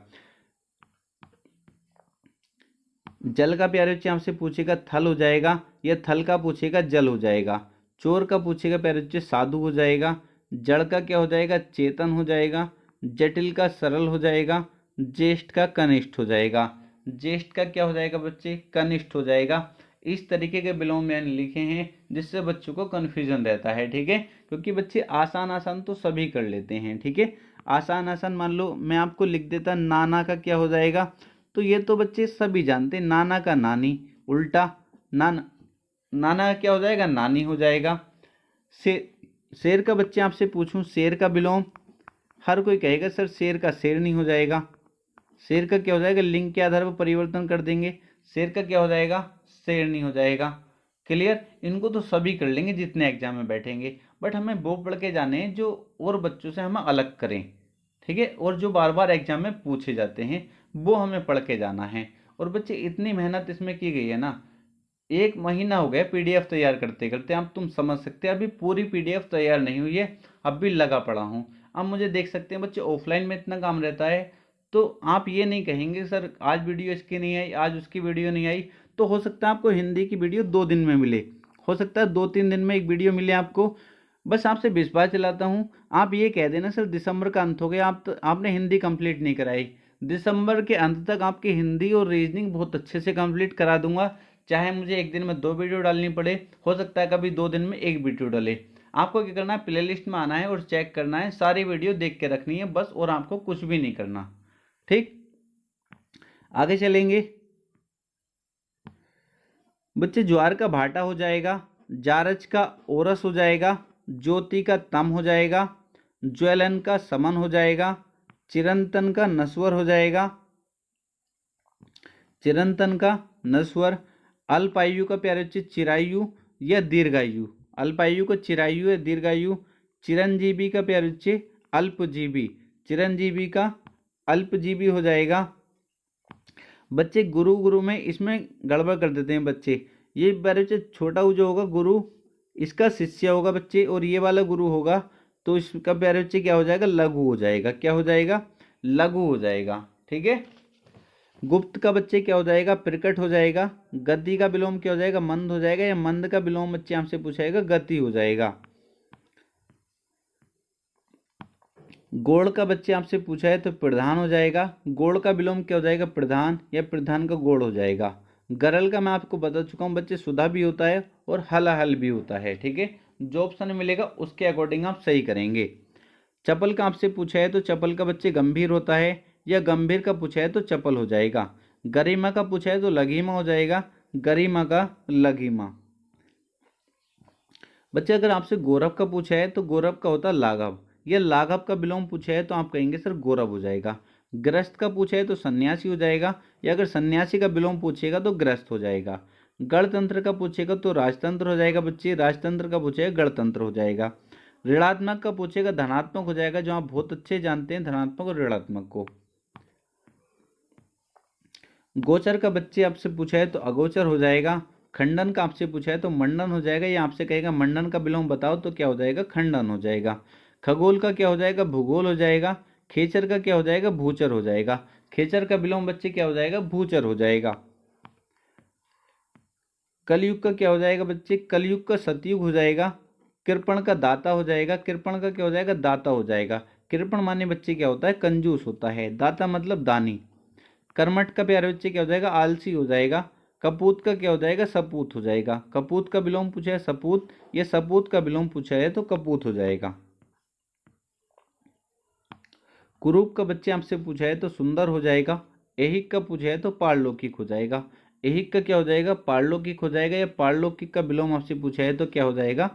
जल का प्यारे बच्चे आपसे पूछेगा थल हो जाएगा, या थल का पूछेगा जल हो जाएगा। चोर का पूछेगा प्यारे बच्चे साधु हो जाएगा। जड़ का क्या हो जाएगा? चेतन हो जाएगा। जटिल का सरल हो जाएगा। ज्येष्ठ का कनिष्ठ हो जाएगा। ज्येष्ठ का क्या हो जाएगा बच्चे? कनिष्ठ हो जाएगा। इस तरीके के विलोम मैंने लिखे हैं जिससे बच्चों को कन्फ्यूजन रहता है। ठीक है, क्योंकि बच्चे आसान आसान तो सभी कर लेते हैं। ठीक है, आसान आसान मान लो मैं आपको लिख देता, नाना का क्या हो जाएगा? तो ये तो बच्चे सभी जानते हैं, नाना का नानी, उल्टा नाना, नाना का क्या हो जाएगा? नानी हो जाएगा। शेर का बच्चे आपसे पूछूं, शेर का विलोम, हर कोई कहेगा सर शेर का शेर नहीं हो जाएगा। शेर का क्या हो जाएगा? लिंग के आधार पर परिवर्तन कर देंगे। शेर का क्या हो जाएगा? शेर नहीं हो जाएगा। क्लियर? इनको तो सभी कर लेंगे जितने एग्जाम में बैठेंगे, बट हमें वो पढ़ के जाने हैं जो और बच्चों से हमें अलग करें। ठीक है, और जो बार बार एग्जाम में पूछे जाते हैं वो हमें पढ़ के जाना है। और बच्चे इतनी मेहनत इसमें की गई है ना, 1 महीना हो गया पीडीएफ तैयार करते करते। अब तुम समझ सकते हैं अभी पूरी पीडीएफ तैयार नहीं हुई है, अब भी लगा पड़ा हूँ। अब मुझे देख सकते हैं बच्चे, ऑफलाइन में इतना काम रहता है तो आप ये नहीं कहेंगे सर आज वीडियो इसकी नहीं आई, आज उसकी वीडियो नहीं आई। तो हो सकता है आपको हिंदी की वीडियो 2 दिन में मिले, हो सकता है 2-3 दिन में एक वीडियो मिले आपको। बस आपसे विश्वास दिलाता हूँ, आप ये कह देना सर दिसंबर का अंत हो गया, आपने हिंदी कंप्लीट नहीं कराई, दिसंबर के अंत तक आपकी हिंदी और रीजनिंग बहुत अच्छे से कंप्लीट करा दूंगा। चाहे मुझे एक दिन में 2 वीडियो डालनी पड़े, हो सकता है कभी 2 दिन में 1 वीडियो डले। आपको क्या करना है? प्ले लिस्ट में आना है और चेक करना है, सारी वीडियो देख के रखनी है बस, और आपको कुछ भी नहीं करना। ठीक, आगे चलेंगे बच्चे। ज्वार का भाटा हो जाएगा, जारज का ओरस हो जाएगा, ज्योति का तम हो जाएगा, ज्वलन का समन हो जाएगा, चिरंतन का नस्वर हो जाएगा, चिरंतन का नस्वर। अल्पायु का प्यारे बच्चे चिरायु या दीर्घायु, अल्पायु को चिरायु या दीर्घायु। चिरंजीवी का प्यारे बच्चे अल्पजीवी, चिरंजीवी का अल्पजीवी हो जाएगा। बच्चे गुरु गुरु में इसमें गड़बड़ कर देते हैं बच्चे। ये प्यारे बच्चे छोटा ऊ जो होगा गुरु, इसका शिष्य होगा बच्चे, और ये वाला गुरु होगा तो इसका प्यारे बच्चे क्या हो जाएगा, लघु हो जाएगा। क्या हो जाएगा, लघु हो जाएगा। ठीक है। गुप्त का बच्चे क्या हो जाएगा, प्रकट हो जाएगा। गति का विलोम क्या हो जाएगा, मंद हो जाएगा, या मंद का विलोम बच्चे हमसे पूछाएगा गति हो जाएगा। गोड़ का बच्चे आपसे पूछा है तो प्रधान हो जाएगा। गोड़ का विलोम क्या हो जाएगा, प्रधान, या प्रधान का गोड़ हो जाएगा। गरल का मैं आपको बता चुका हूँ बच्चे, सुधा भी होता है और हलाहल भी होता है। ठीक है। जो ऑप्शन मिलेगा उसके अकॉर्डिंग आप सही करेंगे। चपल का आपसे पूछा है तो चपल का बच्चे गंभीर होता है, या गंभीर का पूछा है तो चपल हो जाएगा। गरिमा का पूछा है तो लघिमा हो जाएगा, गरिमा का लघिमा। बच्चे अगर आपसे गौरव का पूछा है तो गौरव का होता है लाघव, या लाघव का विलोम पूछा है तो आप कहेंगे सर गौरव हो जाएगा। ग्रस्त का पूछा है तो सन्यासी हो जाएगा, या अगर सन्यासी का विलोम पूछेगा तो ग्रस्त हो जाएगा। गणतंत्र का पूछेगा तो राजतंत्र हो जाएगा बच्चे, राजतंत्र का पूछेगा गणतंत्र हो जाएगा। ऋणात्मक का पूछेगा धनात्मक हो जाएगा, जो आप बहुत अच्छे जानते हैं धनात्मक और ऋणात्मक को। गोचर का बच्चे आपसे पूछा है तो अगोचर हो जाएगा। खंडन का आपसे पूछा है तो मंडन हो जाएगा, या आपसे कहेगा मंडन का विलोम बताओ तो क्या हो जाएगा, खंडन हो जाएगा। खगोल का क्या हो जाएगा, भूगोल हो जाएगा। खेचर का क्या हो जाएगा, भूचर हो जाएगा। खेचर का विलोम बच्चे क्या हो जाएगा, भूचर हो जाएगा। कलयुग का क्या हो जाएगा बच्चे, कलयुग का सतयुग हो जाएगा। कृपण का दाता हो जाएगा, कृपण का क्या हो जाएगा, दाता हो जाएगा। कृपण माने बच्चे क्या होता है, कंजूस होता है। दाता मतलब दानी। कर्मठ का प्यारे बच्चे क्या हो जाएगा, आलसी हो जाएगा। कपूत का क्या हो जाएगा, सपूत हो जाएगा। कपूत का विलोम पूछा है सपूत, ये सपूत का विलोम पूछा है तो कपूत हो जाएगा। कुरूप का बच्चे आपसे पूछा है तो सुंदर हो जाएगा। ऐहिक का पूछा है तो पारलौकिक हो जाएगा। ऐहिक का क्या हो जाएगा, पारलौकिक हो जाएगा, या पारलौकिक का विलोम आपसे पूछा है तो क्या हो जाएगा,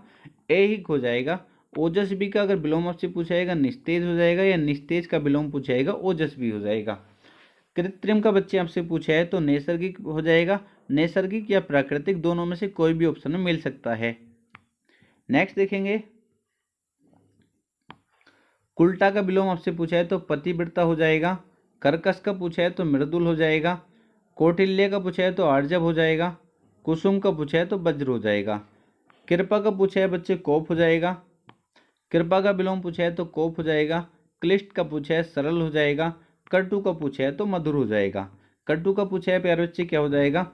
ऐहिक हो जाएगा। ओजस्वी का अगर विलोम आपसे पूछाएगा निस्तेज हो जाएगा, या निस्तेज का विलोम पूछाएगा ओजस्वी हो जाएगा। कृत्रिम का बच्चे आपसे पूछा है तो नैसर्गिक हो जाएगा। नैसर्गिक या प्राकृतिक दोनों में से कोई भी ऑप्शन में मिल सकता है। नेक्स्ट देखेंगे, कुल्टा का विलोम आपसे पूछा है तो पतिव्रता हो जाएगा। कर्कश का पूछा है तो मृदुल हो जाएगा। कौटिल्य का पूछा है तो आर्जव हो जाएगा। कुसुम का पूछा है तो वज्र हो जाएगा। कृपा का पूछा है बच्चे कोप हो जाएगा। कृपा का विलोम पूछा है तो कोप हो जाएगा। क्लिष्ट का पूछा है सरल हो जाएगा। कटु का पूछा है तो मधुर हो जाएगा। कटु का पूछा है प्यारे बच्चे क्या हो जाएगा,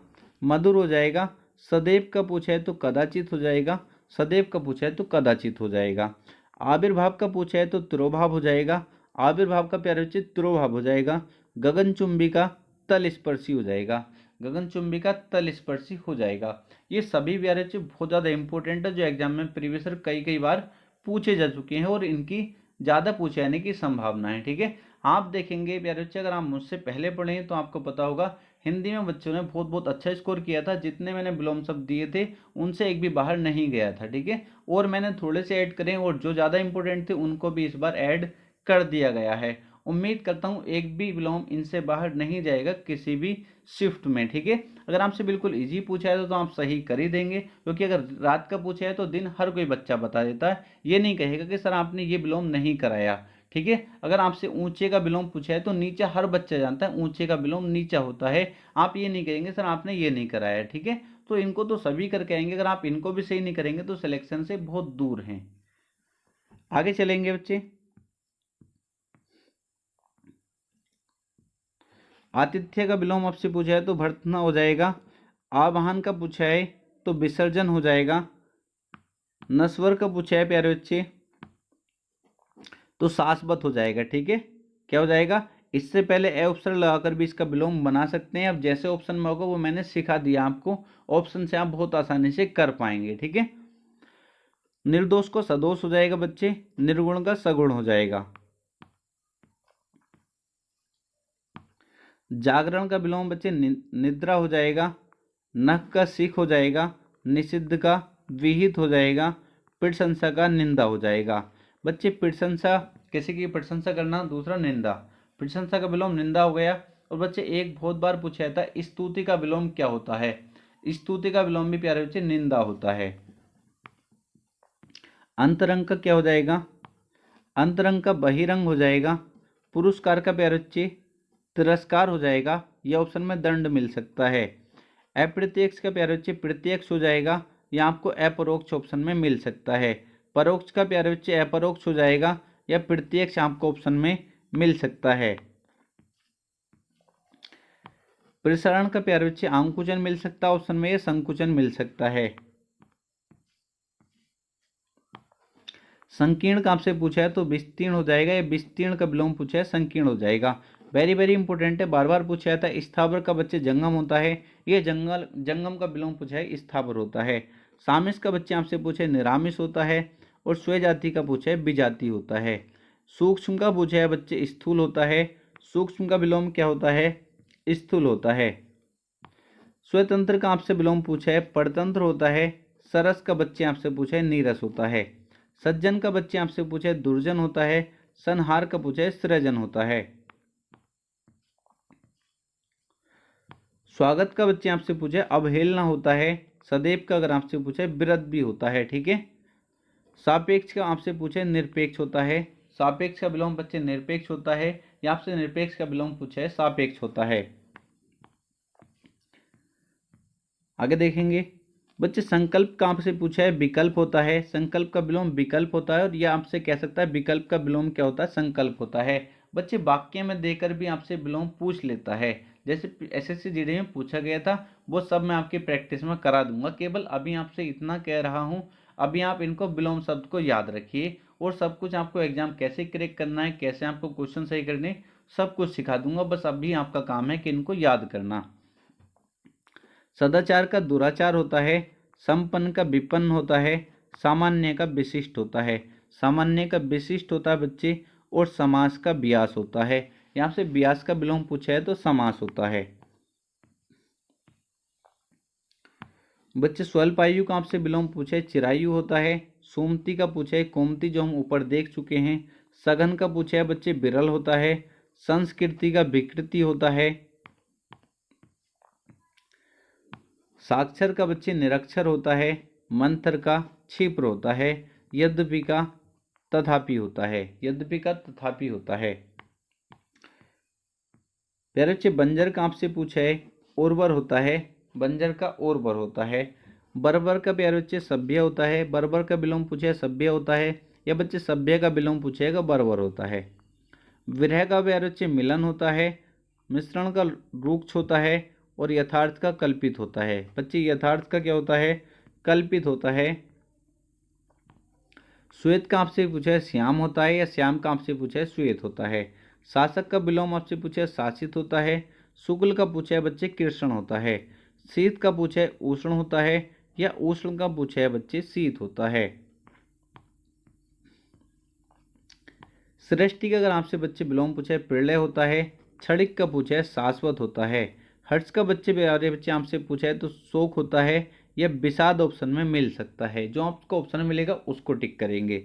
मधुर हो जाएगा। सदैव का पूछा है तो कदाचित हो जाएगा। सदैव का पूछा है तो कदाचित हो जाएगा। आविर्भाव का पूछा है तो तिरोभाव हो जाएगा। आविर्भाव का प्यारे बच्चे तिरोभाव हो जाएगा। गगनचुंबी का तल स्पर्शी हो जाएगा। गगनचुंबी का तल स्पर्शी हो जाएगा। ये सभी प्यारे बच्चे बहुत ज़्यादा इंपॉर्टेंट है, जो एग्जाम में प्रीवियस कई कई बार पूछे जा चुके हैं, और इनकी ज़्यादा पूछे जाने की संभावना है। ठीक है। आप देखेंगे प्यारे बच्चे, अगर आप मुझसे पहले पढ़े हैं तो आपको पता होगा हिंदी में बच्चों ने बहुत बहुत अच्छा स्कोर किया था। जितने मैंने विलोम शब्द दिए थे उनसे एक भी बाहर नहीं गया था। ठीक है। और मैंने थोड़े से ऐड करे, और जो ज़्यादा इंपॉर्टेंट थे उनको भी इस बार ऐड कर दिया गया है। उम्मीद करता हूँ एक भी विलोम इनसे बाहर नहीं जाएगा किसी भी शिफ्ट में। ठीक है। अगर आपसे बिल्कुल इजी पूछा है तो आप सही कर ही देंगे, क्योंकि अगर रात का पूछा है तो दिन हर कोई बच्चा बता देता है, ये नहीं कहेगा कि सर आपने ये विलोम नहीं कराया। ठीक है। अगर आपसे ऊंचे का विलोम पूछा है तो नीचे हर बच्चा जानता है ऊंचे का विलोम नीचा होता है, आप ये नहीं कहेंगे सर आपने ये नहीं कराया। ठीक है। तो इनको तो सभी करके आएंगे, अगर आप इनको भी सही नहीं करेंगे तो सिलेक्शन से बहुत दूर हैं। आगे चलेंगे बच्चे। आतिथ्य का विलोम आपसे पूछा है तो भर्तना हो जाएगा। आवाहन का पूछा है तो विसर्जन हो जाएगा। नस्वर का पूछा है प्यारे बच्चे तो शाश्वत हो जाएगा। ठीक है। क्या हो जाएगा, इससे पहले ए ऑप्शन लगाकर भी इसका विलोम बना सकते हैं। अब जैसे ऑप्शन में होगा वो मैंने सिखा दिया आपको, ऑप्शन से आप बहुत आसानी से कर पाएंगे। ठीक है। निर्दोष को सदोष हो जाएगा बच्चे। निर्गुण का सगुण हो जाएगा। जागरण का विलोम बच्चे निद्रा हो जाएगा। नख का सिख हो जाएगा। निषिद्ध का विहित हो जाएगा। प्रशंसा का निंदा हो जाएगा। बच्चे प्रशंसा, किसी की प्रशंसा करना, दूसरा निंदा। प्रशंसा का विलोम निंदा हो गया। और बच्चे एक बहुत बार पूछा था स्तुति का विलोम क्या होता है, स्तुति का विलोम भी प्यारे बच्चे निंदा होता है। अंतरंग का क्या हो जाएगा, अंतरंग का बहिरंग हो जाएगा। पुरस्कार का प्यारे बच्चे तिरस्कार हो जाएगा, या ऑप्शन में दंड मिल सकता है। अप्रत्यक्ष का प्यारे बच्चे प्रत्यक्ष हो जाएगा या आपको अपरोक्ष ऑप्शन में मिल सकता है। परोक्ष का प्यारे बच्चे अपरोक्ष हो जाएगा या प्रत्यक्ष आपको ऑप्शन में मिल सकता है। प्रसारण का प्यारे बच्चे आंकुचन मिल सकता है ऑप्शन में या संकुचन मिल सकता है। संकीर्ण का आपसे पूछा है तो विस्तीर्ण हो जाएगा या विस्तीर्ण का विलोम पूछा है संकीर्ण हो जाएगा। वेरी वेरी इंपॉर्टेंट है, बार बार पूछा जाता है। स्थावर का बच्चे जंगम होता है, ये जंगम का विलोम पूछा है स्थावर होता है। सामिस का बच्चे आपसे पूछे निरामिष होता है और स्व जाति का पूछा है विजाति होता है। सूक्ष्म का पूछा है बच्चे स्थूल होता है, सूक्ष्म का विलोम क्या होता है स्थूल होता है। स्वतंत्र का आपसे विलोम पूछा है परतंत्र होता है। सरस का बच्चे आपसे पूछा है नीरस होता है। सज्जन का बच्चे आपसे पूछा है दुर्जन होता है। संहार का पूछा है सृजन होता है। स्वागत का बच्चे आपसे पूछा है अवहेलना होता है। सदैव का अगर आपसे पूछा है विरत भी होता है, ठीक है। सापेक्ष का आपसे पूछे निरपेक्ष होता है। सापेक्ष का विलोम बच्चे निरपेक्ष होता है या आपसे निरपेक्ष का विलोम पूछा है सापेक्ष होता है। आगे देखेंगे बच्चे संकल्प का आपसे पूछा है विकल्प होता है। संकल्प का विलोम विकल्प होता है और यह आपसे कह सकता है विकल्प का विलोम क्या होता है संकल्प होता है। बच्चे वाक्य में देकर भी आपसे विलोम पूछ लेता है, जैसे एसएससी जीडी में पूछा गया था, वो सब मैं आपकी प्रैक्टिस में करा दूंगा। केवल अभी आपसे इतना कह रहा हूँ, अभी आप इनको विलोम शब्द को याद रखिए और सब कुछ आपको एग्जाम कैसे क्रैक करना है, कैसे आपको क्वेश्चन सही करने, सब कुछ सिखा दूंगा। बस अभी आपका काम है कि इनको याद करना। सदाचार का दुराचार होता है। संपन्न का विपन्न होता है। सामान्य का विशिष्ट होता है। सामान्य का विशिष्ट होता है बच्चे और समास का व्यास होता है। यहाँ से व्यास का विलोम पूछा है तो समास होता है। बच्चे स्वल्पायु का आपसे विलोम पूछा है चिरायु होता है। सोमती का पूछा है कोमती, जो हम ऊपर देख चुके हैं। सघन का पूछा है बच्चे विरल होता है। संस्कृति का विकृति होता है। साक्षर का बच्चे निरक्षर होता है। मंथर का क्षिप्र होता है। यद्यपि का तथापि होता है। यद्यपि का तथापि होता है। प्यारे बच्चे बंजर का आपसे पूछा है उर्वर होता है। बंजर का उर्वर होता है। बर्बर का प्यारे बच्चे सभ्य होता है। बर्बर का विलोम पूछा है सभ्य होता है या बच्चे सभ्य का विलोम पूछेगा बर्बर होता है। विरह का प्यारे बच्चे मिलन होता है। मिश्रण का रुक्ष होता है और यथार्थ का कल्पित होता है। बच्चे यथार्थ का क्या होता है कल्पित होता है। श्वेत का आपसे पूछा है श्याम होता है या श्याम का आपसे पूछा है श्वेत होता है। शासक का विलोम आपसे पूछा है शासित होता है। शुक्ल का पूछा है बच्चे कृष्ण होता है। शीत का पूछा है उष्ण होता है या उष्ण का पूछा है बच्चे शीत होता है। सृष्टि का अगर आपसे बच्चे विलोम पूछा है प्रलय होता है। क्षणिक का पूछा है शाश्वत होता है। हर्ष का बच्चे आपसे पूछा है तो शोक होता है या विषाद ऑप्शन में मिल सकता है। जो आपको ऑप्शन मिलेगा उसको टिक करेंगे।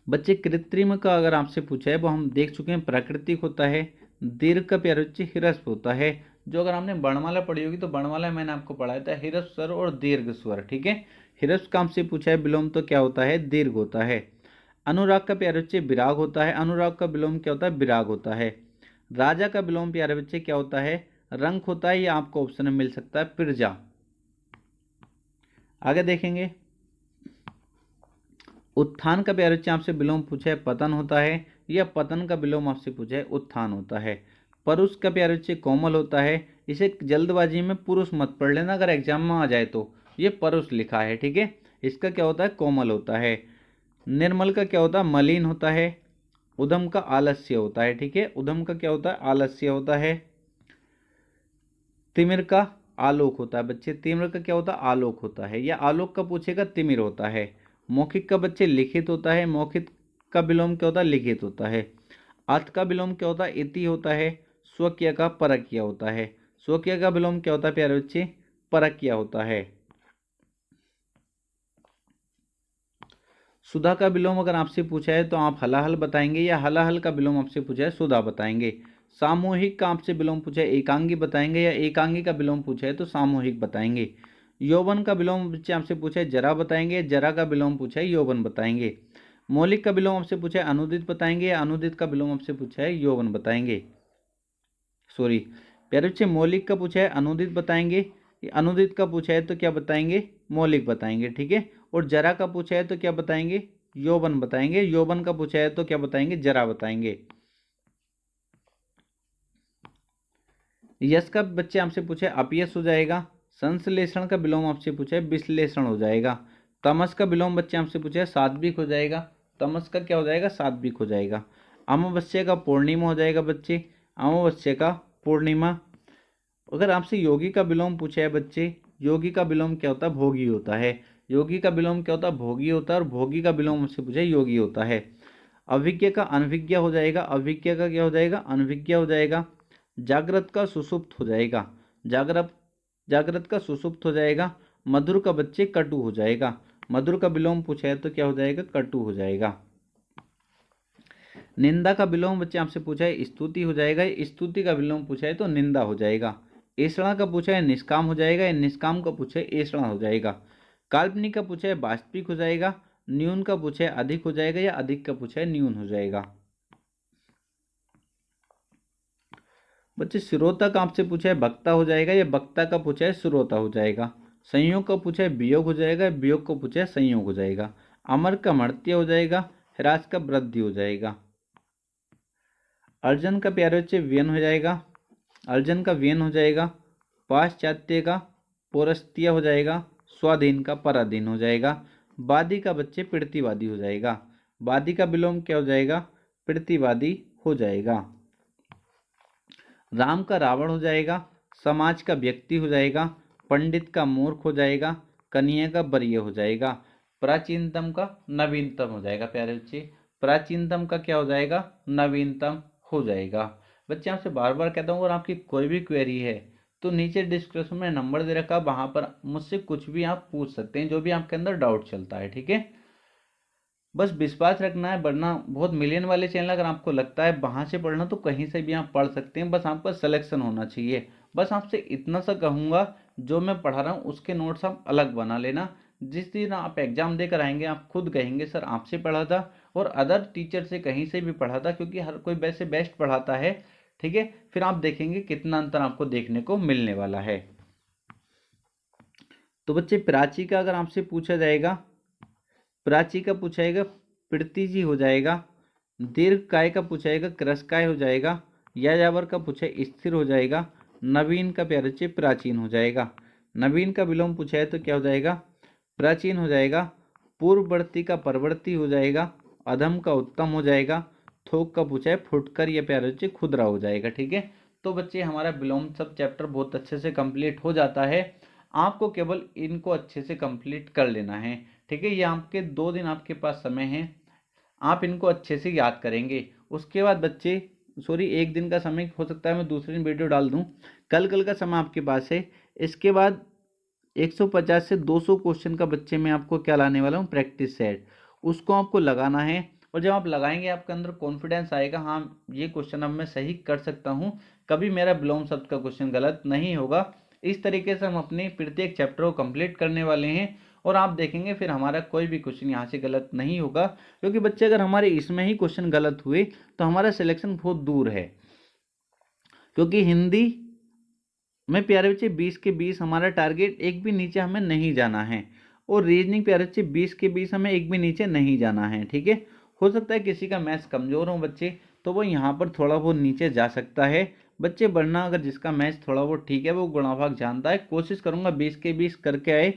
बच्चे कृत्रिम का अगर आपसे पूछा है वो हम देख चुके हैं प्राकृतिक होता है। दीर्घ का प्यारे बच्चे हिरस्व होता है। जो अगर आपने वर्णमाला पढ़ी होगी तो वर्णमाला मैंने आपको पढ़ाया था हिरस्व स्वर और दीर्घ स्वर, ठीक है। हिरस्व का आपसे पूछा है विलोम तो क्या होता है दीर्घ होता है। अनुराग का प्यारे बच्चे विराग होता है। अनुराग का विलोम क्या होता है विराग होता है। राजा का विलोम प्यारे बच्चे क्या होता है रंक होता है, या आपको ऑप्शन में मिल सकता है प्रजा। आगे देखेंगे उत्थान का प्यारे बच्चे आपसे विलोम पूछा है पतन होता है या पतन का विलोम आपसे पूछा है उत्थान होता है। परुष का प्यारे बच्चे कोमल होता है। इसे जल्दबाजी में पुरुष मत पढ़ लेना, अगर एग्जाम में आ जाए तो ये परुष लिखा है, ठीक है। इसका क्या होता है कोमल होता है। निर्मल का क्या होता है मलिन होता है। उधम का आलस्य होता है, ठीक है। उधम का क्या होता है आलस्य होता है। तिमिर का आलोक होता है बच्चे। तिमिर का क्या होता है आलोक होता है या आलोक का पूछेगा तिमिर होता है। मौखिक का बच्चे लिखित होता है। मौखिक का विलोम क्या होता है लिखित होता है। अर्थ का विलोम क्या होता है इति होता है। स्वकीय का परकीय होता है। स्वकीय का विलोम क्या होता है प्यारे बच्चे परकीय होता है। सुधा का विलोम अगर आपसे पूछा है तो आप हलाहल बताएंगे या हलाहल का विलोम आपसे पूछा है सुधा बताएंगे। सामूहिक का आपसे विलोम पूछा है एकांगी बताएंगे या एकांगी का विलोम पूछा है तो सामूहिक बताएंगे। यौवन का विलोम बच्चे आपसे पूछा है जरा बताएंगे, जरा का विलोम पूछा है यौवन बताएंगे। मौलिक का विलोम आपसे पूछा है अनुदित बताएंगे, या अनुदित का विलोम आपसे पूछा है यौवन बताएंगे। सॉरी प्यारे बच्चे, मौलिक का पूछा है अनुदित बताएंगे, अनुदित का पूछा है तो क्या बताएंगे, मौलिक बताएंगे, ठीक है। और जरा का पूछा है तो क्या बताएंगे, यौवन बताएंगे। यौवन का पूछा है तो क्या बताएंगे, जरा बताएंगे। यश का बच्चे आपसे पूछा है अपयश हो जाएगा। संश्लेषण का विलोम आपसे पूछा है विश्लेषण हो जाएगा। तमस का विलोम बच्चे आपसे पूछा है सात्विक हो जाएगा। तमस का क्या हो जाएगा, सात्विक हो जाएगा। अमावस्या का पूर्णिमा हो जाएगा बच्चे, अमावस्या का पूर्णिमा। अगर आपसे योगी का विलोम पूछा है बच्चे, योगी का विलोम क्या होता है, भोगी होता है। योगी का विलोम क्या होता है, भोगी होता है। और भोगी का विलोम आपसे पूछा है योगी होता है। अभिज्ञ का अनभिज्ञ हो जाएगा, अभिज्ञ का क्या हो जाएगा, अनभिज्ञ हो जाएगा। जागृत का सुसुप्त हो जाएगा, जागृत का सुसुप्त हो जाएगा। मधुर का बच्चे कटु हो जाएगा। मधुर का विलोम पूछा है तो क्या हो जाएगा, कटु हो जाएगा। निंदा का विलोम बच्चे आपसे पूछा है स्तुति हो जाएगा। स्तुति का विलोम पूछा है तो निंदा हो जाएगा। ऐषणा का पूछा है निष्काम हो जाएगा। निष्काम का पूछा है ऐषणा हो जाएगा। काल्पनिक का पूछा है वास्तविक हो जाएगा। न्यून का पूछा है अधिक हो जाएगा, या अधिक का पूछा है न्यून हो जाएगा। बच्चे श्रोता का आपसे पूछा है वक्ता हो जाएगा, या वक्ता का पूछा है श्रोता हो जाएगा। संयोग का पूछा है वियोग हो जाएगा, वियोग को पूछा है संयोग हो जाएगा। अमर का मर्त्य हो जाएगा, ह्रास का वृद्धि हो जाएगा। अर्जन का प्यारे बच्चे व्यन हो जाएगा, अर्जन का व्यन हो जाएगा। पाश्चात्य का पौरस्त्य हो जाएगा। स्वाधीन का पराधीन हो जाएगा। वादी का बच्चे प्रतिवादी हो जाएगा। वादी का विलोम क्या हो जाएगा, प्रतिवादी हो जाएगा। राम का रावण हो जाएगा। समाज का व्यक्ति हो जाएगा। पंडित का मूर्ख हो जाएगा। कन्या का वरीय हो जाएगा। प्राचीनतम का नवीनतम हो जाएगा। प्यारे बच्चे, प्राचीनतम का क्या हो जाएगा, नवीनतम हो जाएगा। बच्चे आपसे बार बार कहता हूँ, अगर आपकी कोई भी क्वेरी है तो नीचे डिस्क्रिप्शन में नंबर दे रखा, वहां पर मुझसे कुछ भी आप पूछ सकते हैं, जो भी आपके अंदर डाउट चलता है, ठीक है। बस विश्वास रखना है, वरना बहुत मिलियन वाले चैनल अगर आपको लगता है वहां से पढ़ना, तो कहीं से भी आप पढ़ सकते हैं। बस आपका सिलेक्शन होना चाहिए। बस आपसे इतना सा कहूँगा, जो मैं पढ़ा रहा हूँ उसके नोट्स आप अलग बना लेना। जिस दिन आप एग्जाम देकर आएंगे आप खुद कहेंगे सर आपसे पढ़ा था और अदर टीचर से कहीं से भी पढ़ा था, क्योंकि हर कोई वैसे बेस्ट पढ़ाता है, ठीक है। फिर आप देखेंगे कितना अंतर आपको देखने को मिलने वाला है। तो बच्चे प्राची का अगर आपसे पूछा जाएगा, प्राची का पूछाएगा प्रीतिजी हो जाएगा। दीर्घ काय का पूछाएगा क्रसकाय हो जाएगा। यायावर का पूछा स्थिर हो जाएगा। नवीन का प्यारे बच्चे प्राचीन हो जाएगा। नवीन का विलोम पूछा है तो क्या हो जाएगा, प्राचीन हो जाएगा। पूर्ववर्ती का परवर्ती हो जाएगा। अधम का उत्तम हो जाएगा। थोक का पूछा है फुटकर, या प्यारे बच्चे खुदरा हो जाएगा, ठीक है। तो बच्चे हमारा विलोम सब चैप्टर बहुत अच्छे से कंप्लीट हो जाता है। आपको केवल इनको अच्छे से कंप्लीट कर लेना है, ठीक है। ये आपके 2 दिन आपके पास समय है, आप इनको अच्छे से याद करेंगे। उसके बाद बच्चे, सॉरी 1 दिन का समय हो सकता है मैं दूसरे दिन वीडियो डाल दूं, कल का समय आपके पास है। इसके बाद 150 से 200 क्वेश्चन का बच्चे मैं आपको क्या लाने वाला हूँ, प्रैक्टिस सेट। उसको आपको लगाना है, और जब आप लगाएंगे आपके अंदर कॉन्फिडेंस आएगा, हाँ ये क्वेश्चन अब मैं सही कर सकता हूँ, कभी मेरा विलोम शब्द का क्वेश्चन गलत नहीं होगा। इस तरीके से हम अपने प्रत्येक चैप्टर को कंप्लीट करने वाले हैं, और आप देखेंगे फिर हमारा कोई भी क्वेश्चन यहाँ से गलत नहीं होगा। क्योंकि बच्चे अगर हमारे इसमें ही क्वेश्चन गलत हुए तो हमारा सिलेक्शन बहुत दूर है। क्योंकि हिंदी में प्यारे बच्चे 20 के 20 हमारा टारगेट, एक भी नीचे हमें नहीं जाना है। और रीजनिंग प्यारे बच्चे 20 के 20 हमें एक भी नीचे नहीं जाना है, ठीक है। हो सकता है किसी का मैथ्स कमजोर हो बच्चे, तो वो यहाँ पर थोड़ा बहुत नीचे जा सकता है बच्चे, वरना अगर जिसका मैथ्स थोड़ा बहुत ठीक है वो गुणा भाग जानता है, कोशिश करूंगा 20 के 20 करके आए।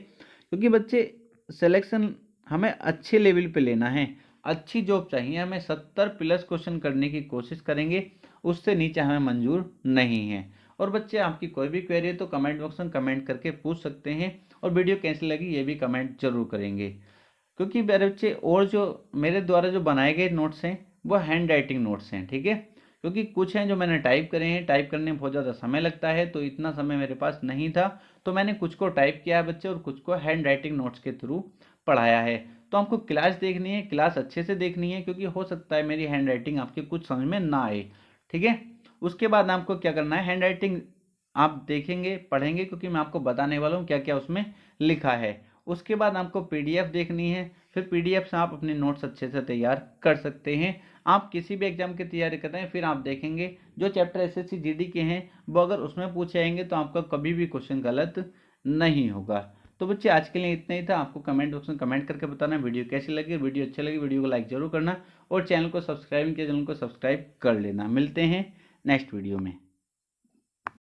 क्योंकि बच्चे सिलेक्शन हमें अच्छे लेवल पे लेना है, अच्छी जॉब चाहिए हमें। 70 प्लस क्वेश्चन करने की कोशिश करेंगे, उससे नीचे हमें मंजूर नहीं है। और बच्चे आपकी कोई भी क्वेरी है तो कमेंट बॉक्स में कमेंट करके पूछ सकते हैं, और वीडियो कैसी लगी ये भी कमेंट जरूर करेंगे। क्योंकि मेरे बच्चे और जो मेरे द्वारा जो बनाए गए नोट्स हैं वो हैंड राइटिंग नोट्स हैं, ठीक है। क्योंकि कुछ हैं जो मैंने टाइप करे हैं, टाइप करने में बहुत ज़्यादा समय लगता है, तो इतना समय मेरे पास नहीं था, तो मैंने कुछ को टाइप किया है बच्चे, और कुछ को हैंड राइटिंग नोट्स के थ्रू पढ़ाया है। तो आपको क्लास देखनी है, क्लास अच्छे से देखनी है, क्योंकि हो सकता है मेरी हैंड राइटिंग आपके कुछ समझ में ना आए, ठीक है। उसके बाद आपको क्या करना है, हैंड राइटिंग आप देखेंगे पढ़ेंगे, क्योंकि मैं आपको बताने वाला हूँ क्या क्या उसमें लिखा है। उसके बाद आपको पीडीएफ देखनी है, फिर पीडीएफ से आप अपने नोट्स अच्छे से तैयार कर सकते हैं। आप किसी भी एग्जाम की तैयारी कर रहे हैं, फिर आप देखेंगे जो चैप्टर एसएससी जीडी के हैं वो अगर उसमें पूछे जाएंगे तो आपका कभी भी क्वेश्चन गलत नहीं होगा। तो बच्चे आज के लिए इतना ही था। आपको कमेंट बॉक्स में कमेंट करके बताना वीडियो कैसी लगी। वीडियो अच्छी लगी वीडियो को लाइक जरूर करना और चैनल को सब्सक्राइब किया चैनल को सब्सक्राइब कर लेना। मिलते हैं नेक्स्ट वीडियो में।